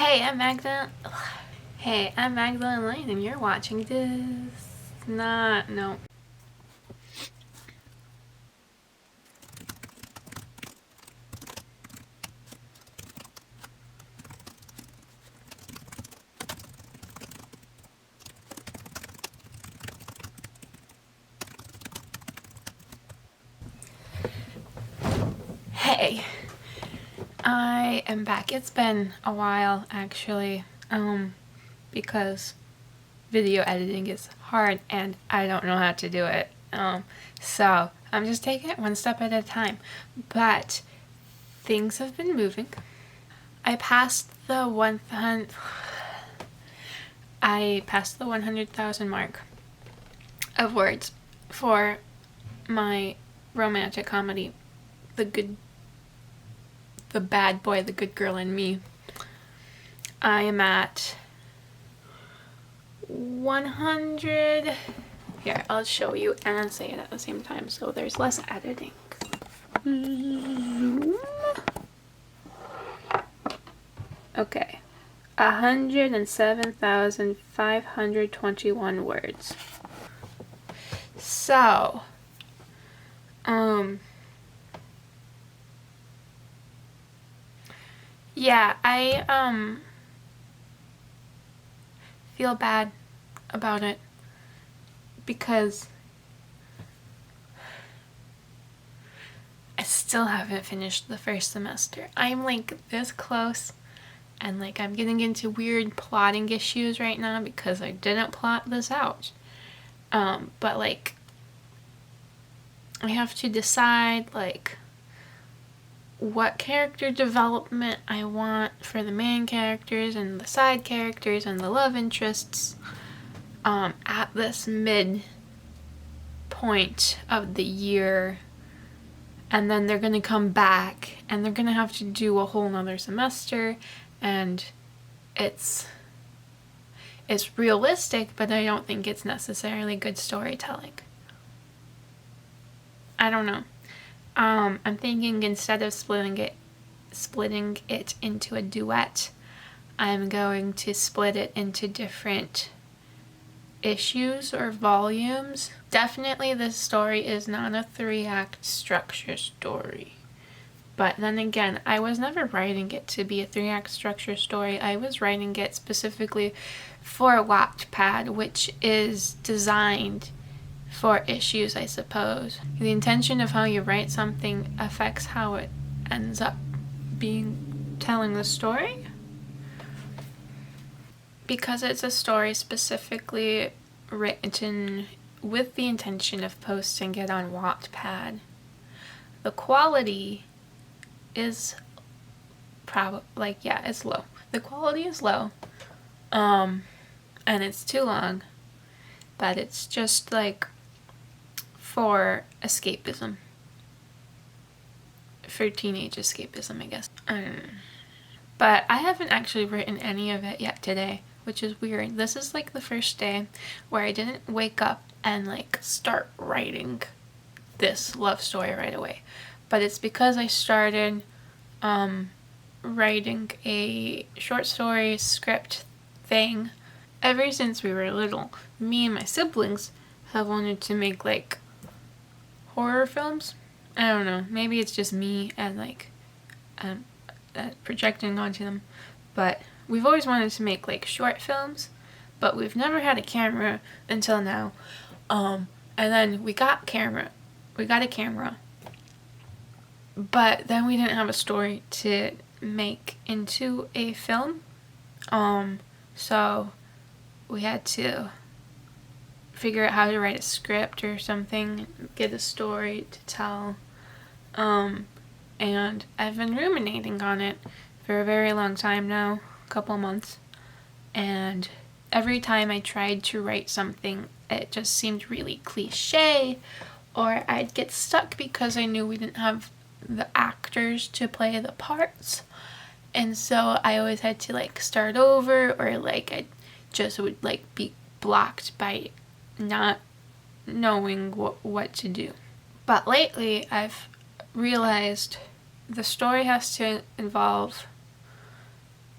Hey, I'm Magda. Hey, I'm Magdalene Lane, and you're watching this. No. Hey, I am back. It's been a while, actually, because video editing is hard and I don't know how to do it. So I'm just taking it one step at a time. But things have been moving. I passed the 100,000 mark of words for my romantic comedy, The Bad Boy, The Good Girl and Me. I am at 100. Here, I'll show you and say it at the same time so there's less editing. Zoom. Okay. 107,521 words. So, yeah, I feel bad about it because I still haven't finished the first semester. I'm like this close, and like I'm getting into weird plotting issues right now because I didn't plot this out. But like I have to decide like what character development I want for the main characters and the side characters and the love interests at this mid point of the year. And then they're going to come back and they're going to have to do a whole nother semester, and it's realistic, but I don't think it's necessarily good storytelling. I don't know. I'm thinking instead of splitting it into a duet, I'm going to split it into different issues or volumes. Definitely this story is not a 3-act structure story. But then again, I was never writing it to be a 3-act structure story. I was writing it specifically for Wattpad, which is designed for issues, I suppose. The intention of how you write something affects how it ends up telling the story. Because it's a story specifically written with the intention of posting it on Wattpad, the quality is it's low. The quality is low. And it's too long. But it's just like for escapism. For teenage escapism, I guess. But I haven't actually written any of it yet today, which is weird. This is like the first day where I didn't wake up and like start writing this love story right away. But it's because I started writing a short story script thing ever since we were little. Me and my siblings have wanted to make like horror films. I don't know. Maybe it's just me and like projecting onto them. But we've always wanted to make like short films, but we've never had a camera until now. And then we got a camera. But then we didn't have a story to make into a film. So we had to figure out how to write a script or something, get a story to tell. And I've been ruminating on it for a very long time now, a couple months. And every time I tried to write something, it just seemed really cliche, or I'd get stuck because I knew we didn't have the actors to play the parts. And so I always had to like start over, or like I just would like be blocked by not knowing what to do. But lately I've realized the story has to involve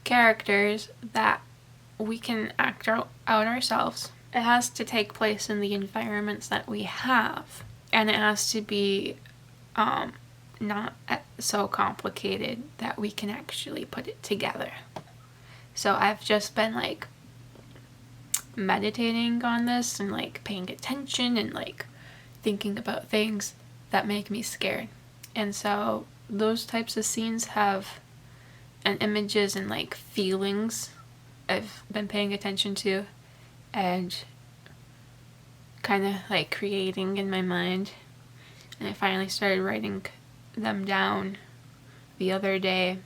characters that we can act out ourselves. It has to take place in the environments that we have, and it has to be not so complicated that we can actually put it together. So I've just been like meditating on this and like paying attention and like thinking about things that make me scared. And so those types of scenes have and images and like feelings I've been paying attention to and kind of like creating in my mind. And I finally started writing them down the other day,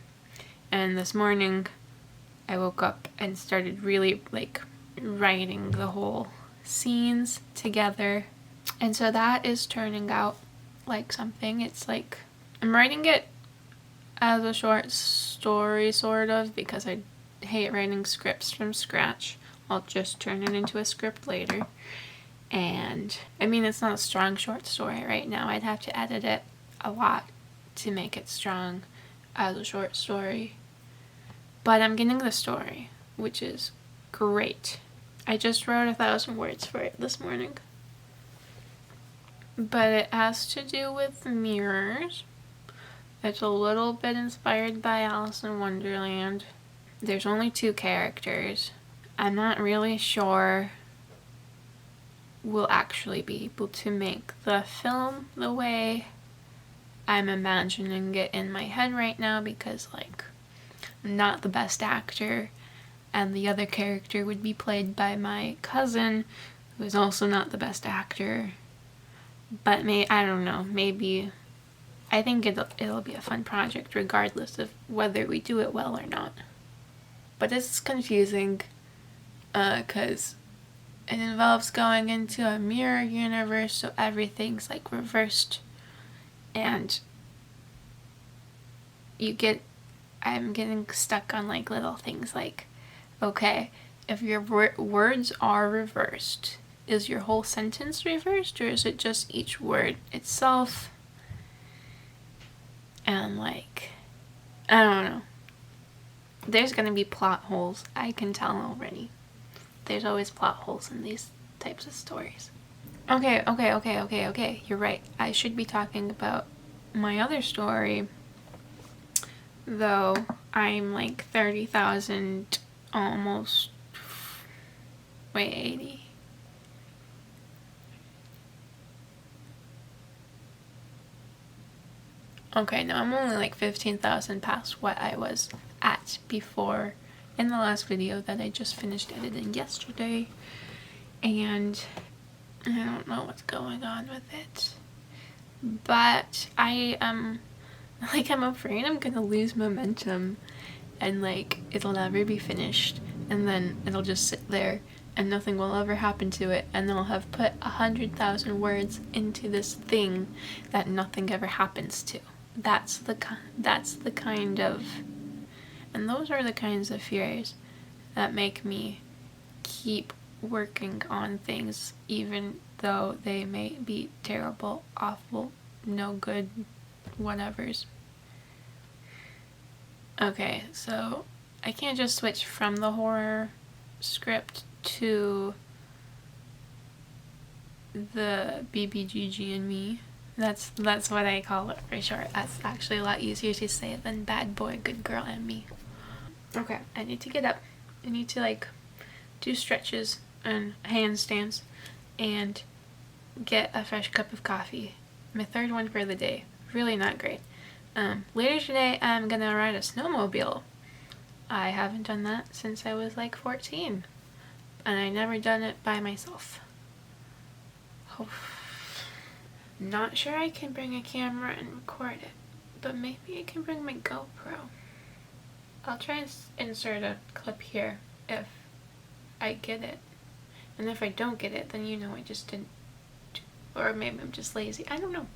and this morning I woke up and started really like writing the whole scenes together. And so that is turning out like something. It's like I'm writing it as a short story sort of, because I hate writing scripts from scratch. I'll just turn it into a script later. And I mean, it's not a strong short story right now. I'd have to edit it a lot to make it strong as a short story. But I'm getting the story, which is great. I just wrote 1,000 words for it this morning. But it has to do with mirrors. It's a little bit inspired by Alice in Wonderland. There's only 2 characters. I'm not really sure we'll actually be able to make the film the way I'm imagining it in my head right now, because like I'm not the best actor, and the other character would be played by my cousin, who is also not the best actor. But I don't know, maybe I think it'll be a fun project regardless of whether we do it well or not. But it's confusing because it involves going into a mirror universe, so everything's like reversed, and I'm getting stuck on like little things like, okay, if your words are reversed, is your whole sentence reversed, or is it just each word itself? And like, I don't know. There's gonna be plot holes, I can tell already. There's always plot holes in these types of stories. Okay, you're right. I should be talking about my other story, though I'm like 30,000 almost, wait, 80. Okay, no, I'm only like 15,000 past what I was at before in the last video that I just finished editing yesterday, and I don't know what's going on with it. But I'm afraid I'm gonna lose momentum, and like it'll never be finished, and then it'll just sit there and nothing will ever happen to it, and then I'll have put 100,000 words into this thing that nothing ever happens to. That's the kind of, and those are the kinds of fears that make me keep working on things, even though they may be terrible, awful, no good, whatevers. Okay, so I can't just switch from the horror script to the BBGG and me. That's what I call it for short. That's actually a lot easier to say than bad boy, good girl, and me. Okay, I need to get up. I need to like do stretches and handstands and get a fresh cup of coffee. My 3rd one for the day. Really not great. Later today I'm gonna ride a snowmobile. I haven't done that since I was like 14, and I never done it by myself. Oh. Not sure I can bring a camera and record it, but maybe I can bring my GoPro. I'll try and insert a clip here if I get it. And if I don't get it, then you know I just didn't. Or maybe I'm just lazy. I don't know.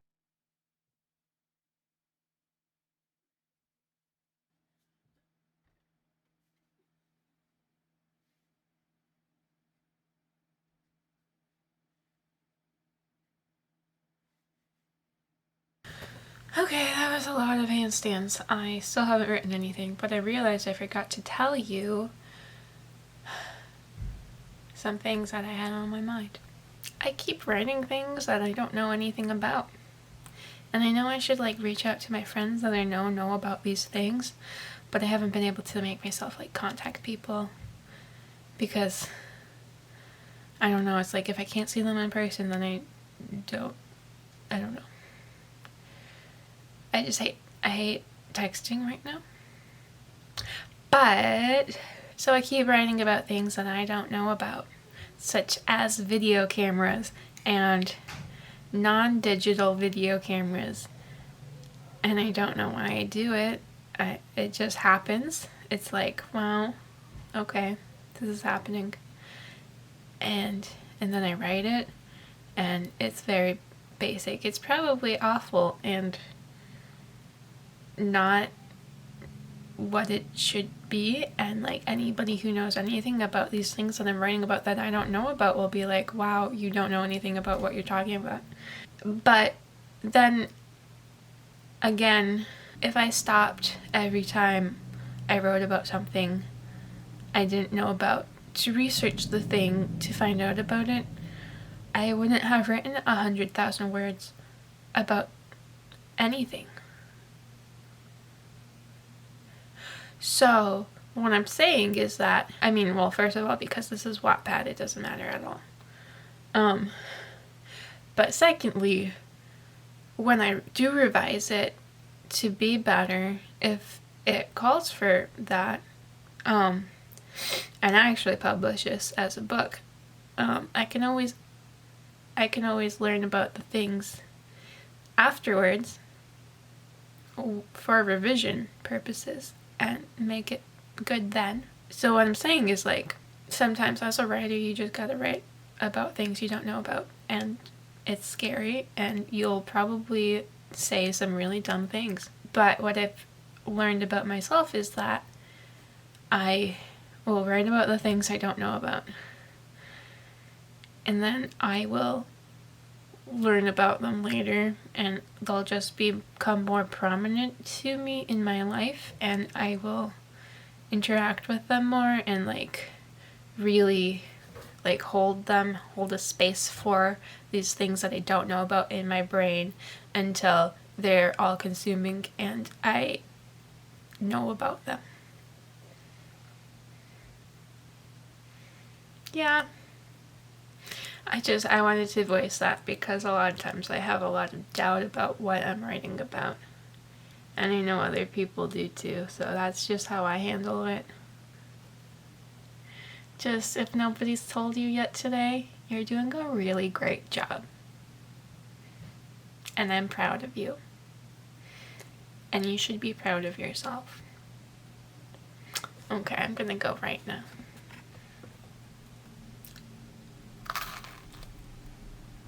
Okay, that was a lot of handstands. I still haven't written anything, but I realized I forgot to tell you some things that I had on my mind. I keep writing things that I don't know anything about. And I know I should like reach out to my friends that I know about these things, but I haven't been able to make myself like contact people because I don't know, it's like if I can't see them in person, then I don't know. I hate texting right now. But, so I keep writing about things that I don't know about, such as video cameras and non-digital video cameras. And I don't know why I do it. It just happens. It's like, well, okay, this is happening. And then I write it, and it's very basic. It's probably awful and not what it should be, and like anybody who knows anything about these things that I'm writing about that I don't know about will be like, wow, you don't know anything about what you're talking about. But then again, if I stopped every time I wrote about something I didn't know about to research the thing to find out about it, I wouldn't have written 100,000 words about anything. So what I'm saying is that, I mean, well, first of all, because this is Wattpad, it doesn't matter at all. But secondly, when I do revise it to be better, if it calls for that, and I actually publish this as a book, I can always learn about the things afterwards for revision purposes and make it good then. So what I'm saying is, like, sometimes as a writer you just gotta write about things you don't know about, and it's scary and you'll probably say some really dumb things. But what I've learned about myself is that I will write about the things I don't know about, and then I will learn about them later, and they'll just become more prominent to me in my life, and I will interact with them more and like really like hold a space for these things that I don't know about in my brain until they're all consuming and I know about them. Yeah. I wanted to voice that because a lot of times I have a lot of doubt about what I'm writing about. And I know other people do too, so that's just how I handle it. Just, if nobody's told you yet today, you're doing a really great job. And I'm proud of you. And you should be proud of yourself. Okay, I'm gonna go right now.